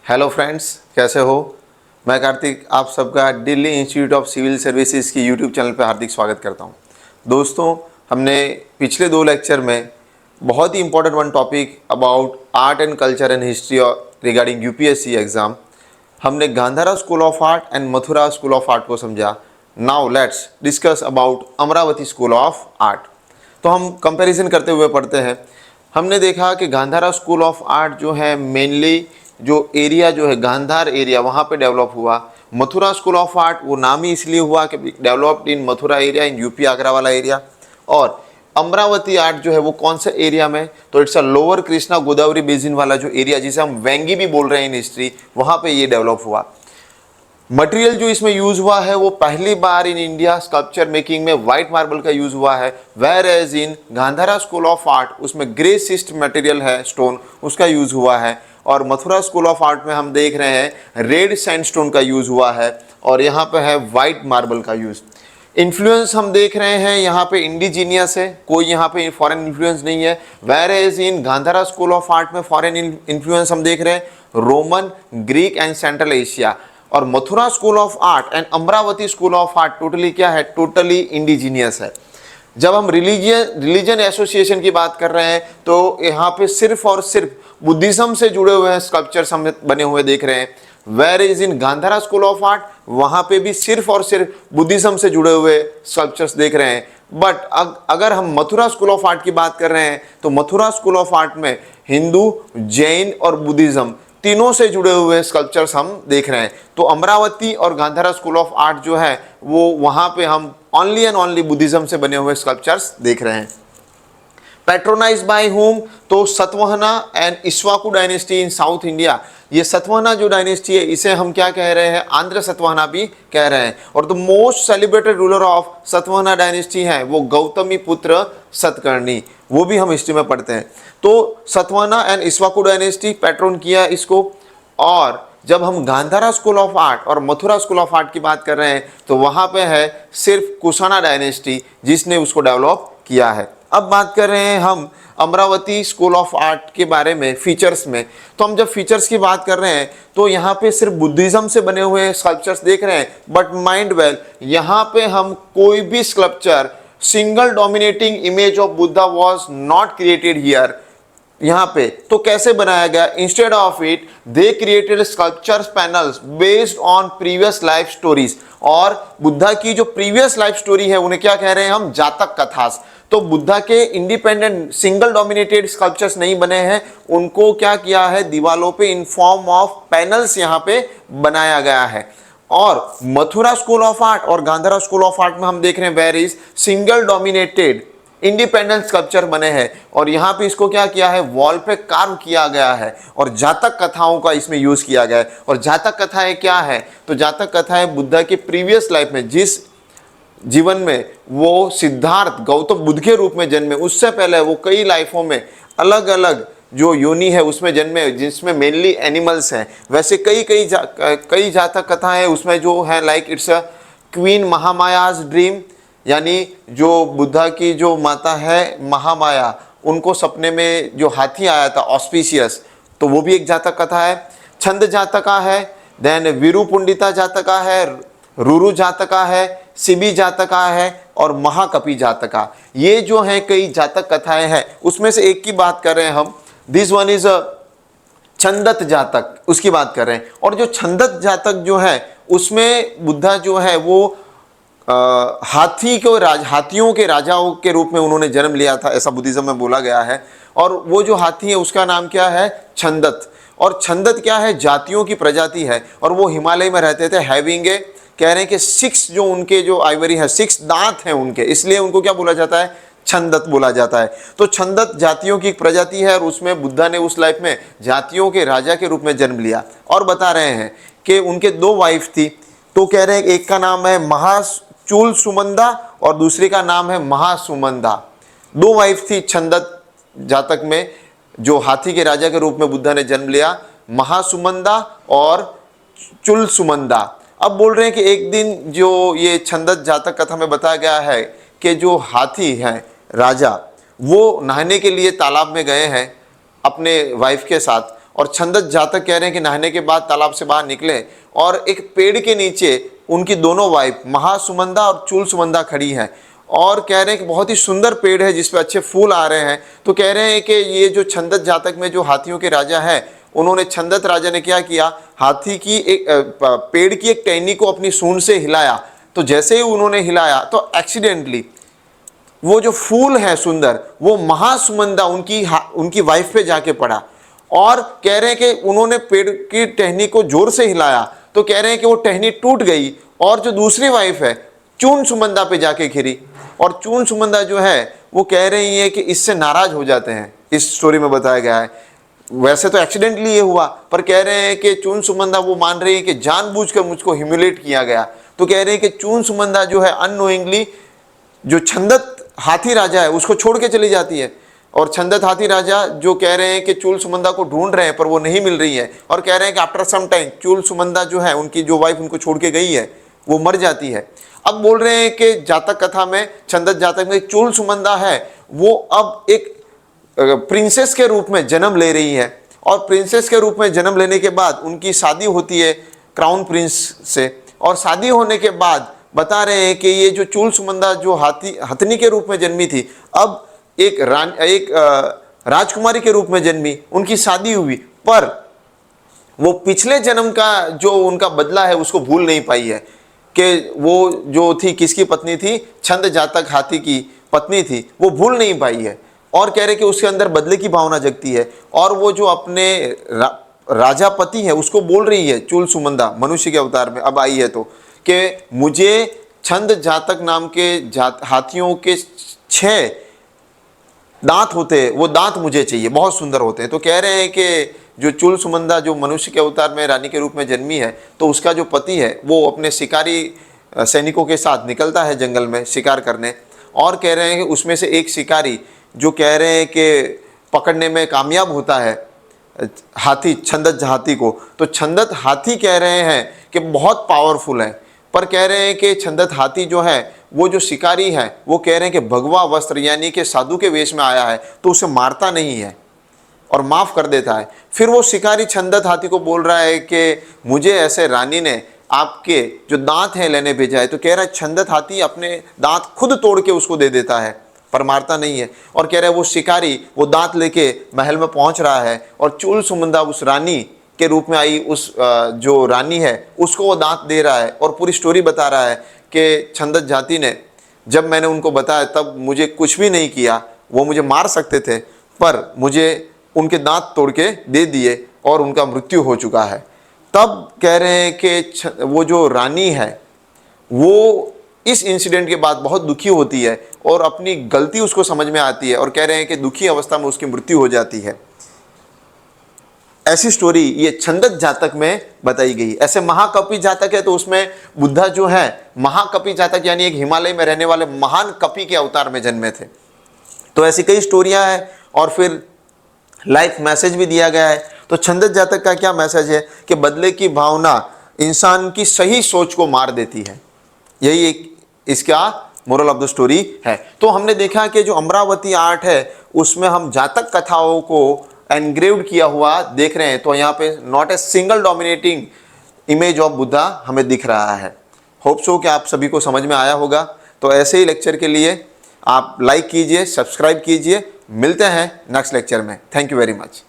Hello friends, कैसे हो। मैं कार्तिक आप सबका Delhi institute of civil services की यूट्यूब चैनल पर हार्दिक स्वागत करता हूं। दोस्तों, हमने पिछले 2 लेक्चर में बहुत ही important one topic about art and culture and history regarding UPSC exam, हमने Gandhara school of art and Mathura school of art को समझा। Now let's discuss about Amaravati school of art. तो हम कंपैरिजन करते हुए पढ़ते हैं। हमने देखा कि गांधारा स्कूल ऑफ आर्ट जो है मेनली जो एरिया जो है गांधार एरिया वहाँ पे डेवलप हुआ। मथुरा स्कूल ऑफ आर्ट वो नाम ही इसलिए हुआ कि developed in Mathura area in UP Agra वाला एरिया। और अमरावती आर्ट जो है वो कौन से एरिया में, तो it's a lower Krishna Godavari basin वाला जो एरिया जिसे हम वेंगी भी बोल रहे हैं इन हिस्ट्री, वहाँ पे ये डेवलप हुआ। मटेरियल जो इसमें यूज हुआ है वो पहली बार इन इंडिया स्कल्पचर मेकिंग में व्हाइट मार्बल का यूज हुआ है, where as in Gandhara school of art उसमें ग्रे सिस्ट मटेरियल है स्टोन उसका यूज हुआ है। और मथुरा स्कूल ऑफ आर्ट में हम देख रहे हैं रेड सैंडस्टोन का यूज हुआ है और यहाँ पे है व्हाइट मार्बल का यूज। इन्फ्लुएंस हम देख रहे हैं यहाँ पे इंडिजीनियस है, कोई यहाँ पे फॉरेन इन्फ्लुएंस नहीं है। Where as in Gandhara school of art में फॉरेन इन्फ्लुएंस हम देख रहे हैं Roman, Greek and Central Asia. और Mathura school of art and Amaravati school of art totally क्या है, टोटली इंडिजीनियस है। जब हम रिलीजन एसोसिएशन की बात कर रहे हैं तो यहाँ पे सिर्फ और सिर्फ बुद्धिज्म से जुड़े हुए हैं स्कल्पचर्स हम बने हुए देख रहे हैं। Where is in Gandhara school of art वहाँ पे भी सिर्फ और सिर्फ बुद्धिज्म से जुड़े हुए स्कल्पचर्स देख रहे हैं। बट अगर हम मथुरा स्कूल ऑफ आर्ट की बात कर रहे हैं तो मथुरा स्कूल ऑफ आर्ट में हिंदू, जैन और बुद्धिज्म तीनों से जुड़े हुए स्कल्पचर्स हम देख रहे हैं। तो अमरावती और गांधारा स्कूल ऑफ आर्ट जो है वो वहाँ पे हम ओनली एंड ओनली बुद्धिज्म से बने हुए स्कल्पचर्स देख रहे हैं। पैट्रोनाइज बाय होम, तो Satavahana and Ikshvaku dynasty in South India. ये सतवहना जो डायनेस्टी है इसे हम क्या कह रहे हैं, आंध्र सतवहना भी कह रहे हैं। और the most celebrated ruler of Satavahana dynasty है वो गौतमी पुत्र सतकर्णी, वो भी हम हिस्ट्री में पढ़ते हैं। तो Satavahana and Ikshvaku dynasty patron किया इसको। और जब हम गांधारा स्कूल ऑफ आर्ट और मथुरा स्कूल ऑफ आर्ट की बात कर रहे हैं तो वहाँ पे है सिर्फ कुशाना डायनेस्टी जिसने उसको डेवलप किया है। अब बात कर रहे हैं हम अमरावती स्कूल ऑफ आर्ट के बारे में फीचर्स में। तो हम जब फीचर्स की बात कर रहे हैं तो यहाँ पे सिर्फ बुद्धिज्म से बने हुए स्कल्पचर्स देख रहे हैं। बट माइंड वेल, यहाँ पे हम कोई भी sculpture single dominating image of Buddha was not created here. यहाँ पे तो कैसे बनाया गया, instead of it they created sculptures panels based on previous life stories. और बुद्धा की जो प्रीवियस लाइफ स्टोरी है उन्हें क्या कह रहे हैं हम, जातक कथास। तो बुद्धा के इंडिपेंडेंट सिंगल डोमिनेटेड स्कल्पचर्स नहीं बने हैं, उनको क्या किया है दीवालों पे इन फॉर्म ऑफ पैनल्स यहाँ पे बनाया गया है। और मथुरा स्कूल ऑफ आर्ट और गांधारा स्कूल ऑफ आर्ट में हम देख रहे हैं where is single dominated independent sculpture बने हैं और यहाँ पे इसको क्या किया है, वॉल पे कार्व किया गया है और जातक कथाओं का इसमें यूज किया गया है। और जातक कथाएं क्या है, तो जातक कथाएं बुद्धा की प्रीवियस लाइफ में जिस जीवन में वो सिद्धार्थ गौतम बुद्ध के रूप में जन्मे उससे पहले वो कई लाइफों में अलग अलग जो योनि है उसमें जन्मे जिसमें मेनली एनिमल्स हैं। वैसे कई जातक कथाएं हैं उसमें जो है like it's a queen Mahamaya's dream, यानी जो बुद्धा की जो माता है महामाया उनको सपने में जो हाथी आया था ऑस्पिशियस, तो वो भी एक जातक कथा है। छंद जातका है, देन वीरू पुंडिता जातका है, रुरु जातका है, सिबी जातका है और महाकपि जातका। ये जो है कई जातक कथाएं हैं उसमें से एक की बात कर रहे हैं हम। दिस वन इज अ छंदत जातक, उसकी बात कर रहे हैं। और जो छंदत जातक जो है उसमें बुद्धा जो है वो हाथियों के राजाओं के रूप में उन्होंने जन्म लिया था, ऐसा बुद्धिज्म में बोला गया है। और वो जो हाथी है उसका नाम क्या है, छंदत। और छंदत क्या है, जातियों की प्रजाति है और वो हिमालय में रहते थे। हैविंग ए, कह रहे हैं कि 6 जो उनके जो आइवरी है 6 दांत हैं उनके, इसलिए उनको क्या बोला जाता है, छंदत बोला जाता है। तो छंदत जातियों की प्रजाति है और उसमें बुद्धा ने उस लाइफ में जातियों के राजा के रूप में जन्म लिया। और बता रहे हैं कि उनके 2 वाइफ थी, तो कह रहे हैं एक का नाम है महाचूल सुमंदा और दूसरी का नाम है महासुमंदा। 2 वाइफ थी छंदत जातक में जो हाथी के राजा के रूप में बुद्धा ने जन्म लिया, महासुमंदा और चुल सुमंदा। अब बोल रहे हैं कि एक दिन जो ये छंदत जातक कथा में बताया गया है कि जो हाथी है राजा वो नहाने के लिए तालाब में गए हैं अपने वाइफ के साथ और छंदत जातक कह रहे हैं कि नहाने के बाद तालाब से बाहर निकले और एक पेड़ के नीचे उनकी दोनों वाइफ महासुमंदा और चूलसुमंदा खड़ी हैं और कह रहे हैं कि बहुत ही सुंदर पेड़ है जिस पे अच्छे फूल आ रहे हैं। तो कह रहे हैं कि ये जो छंदत जातक में जो हाथियों के राजा हैं, उन्होंने छंदत राजा ने क्या किया, हाथी की एक पेड़ की एक टहनी को अपनी सूंड से हिलाया। तो जैसे ही उन्होंने हिलाया तो एक्सीडेंटली वो जो फूल है सुंदर, वो महासुमंदा उनकी वाइफ पे जाके पड़ा। और कह रहे हैं कि उन्होंने पेड़ की टहनी को जोर से हिलाया तो कह रहे हैं कि वो टहनी टूट गई और जो दूसरी वाइफ है चून सुमंदा पे जाके घिरी। और चून सुमंदा जो है वो कह रही है कि इससे नाराज हो जाते हैं, इस स्टोरी में बताया गया है। वैसे तो एक्सीडेंटली ये हुआ, पर कह रहे हैं कि चून सुमंदा वो मान रही है कि जानबूझकर मुझको ह्यूमिलेट किया गया। तो कह रहे हैं कि चून सुमंदा जो है अननोइंगली जो छंदत हाथी राजा है उसको छोड़ के चली जाती है। और छंदत हाथी राजा जो कह रहे हैं कि चूल सुमंदा को ढूंढ रहे हैं पर वो नहीं मिल रही है, और कह रहे हैं कि आफ्टर सम टाइम चूल सुमंदा जो है उनकी जो वाइफ उनको छोड़ के गई है वो मर जाती है। अब बोल रहे हैं कि जातक कथा में, छंदत जातक में चूल सुमंदा है वो अब एक प्रिंसेस के रूप में जन्म ले रही है। और प्रिंसेस के रूप में जन्म लेने के बाद उनकी शादी होती है क्राउन प्रिंस से। और शादी होने के बाद बता रहे हैं कि ये जो चूल सुमंदा जो हथनी के रूप में जन्मी थी, अब एक राजकुमारी के रूप में जन्मी, उनकी शादी हुई, पर वो पिछले जन्म का जो उनका बदला है उसको भूल नहीं पाई है कि वो जो थी किसकी पत्नी थी, छंद जातक हाथी की पत्नी थी, वो भूल नहीं पाई है। और कह रहे कि उसके अंदर बदले की भावना जगती है और वो जो अपने राजा पति है उसको बोल रही है, चूल सुमंदा मनुष्य के अवतार में अब आई है तो, कि मुझे छंद जातक नाम के हाथियों के 6 दांत होते हैं, वो दांत मुझे चाहिए, बहुत सुंदर होते हैं। तो कह रहे हैं कि जो चूल सुमंदा जो मनुष्य के अवतार में रानी के रूप में जन्मी है, तो उसका जो पति है वो अपने शिकारी सैनिकों के साथ निकलता है जंगल में शिकार करने। और कह रहे हैं कि उसमें से एक शिकारी जो कह रहे हैं कि पकड़ने में कामयाब होता है हाथी, छंदत हाथी को। तो छंदत हाथी कह रहे हैं कि बहुत पावरफुल है, पर कह रहे हैं कि छंदत हाथी जो है वो जो शिकारी है वो कह रहे हैं कि भगवा वस्त्र यानी कि साधु के वेश में आया है तो उसे मारता नहीं है और माफ़ कर देता है। फिर वो शिकारी छंदत हाथी को बोल रहा है कि मुझे ऐसे रानी ने आपके जो दांत हैं लेने भेजा है। तो कह रहा है छंदत हाथी अपने दांत खुद तोड़ के उसको दे देता है पर मारता नहीं है। और कह रहा है वो शिकारी वो दांत लेके महल में पहुंच रहा है और चूल सुमंदा उस रानी के रूप में आई, उस जो रानी है उसको वो दांत दे रहा है और पूरी स्टोरी बता रहा है कि छंदत जाति ने जब मैंने उनको बताया तब मुझे कुछ भी नहीं किया, वो मुझे मार सकते थे पर मुझे उनके दांत तोड़ के दे दिए और उनका मृत्यु हो चुका है। तब कह रहे हैं कि वो जो रानी है वो इस इंसिडेंट के बाद बहुत दुखी होती है और अपनी गलती उसको समझ में आती है और कह रहे हैं कि दुखी अवस्था में उसकी मृत्यु हो जाती है। ऐसी स्टोरी ये छंदत जातक में बताई गई। ऐसे महाकपि जातक है तो उसमें बुद्धा जो है महाकपि जातक यानी एक हिमालय में रहने वाले महान कपि के अवतार में जन्मे थे। तो ऐसी कई स्टोरियां हैं और फिर लाइफ मैसेज भी दिया गया है। तो छंदत जातक का क्या मैसेज है कि बदले की भावना इंसान की सही सोच को मार देती है, यही एक इसका मोरल ऑफ द स्टोरी है। तो हमने देखा कि जो अमरावती आर्ट है उसमें हम जातक कथाओं को एनग्रेव्ड किया हुआ देख रहे हैं। तो यहाँ पे not a single dominating image of Buddha हमें दिख रहा है। होप सो कि आप सभी को समझ में आया होगा। तो ऐसे ही लेक्चर के लिए आप लाइक कीजिए, सब्सक्राइब कीजिए। मिलते हैं नेक्स्ट लेक्चर में। Thank you very much.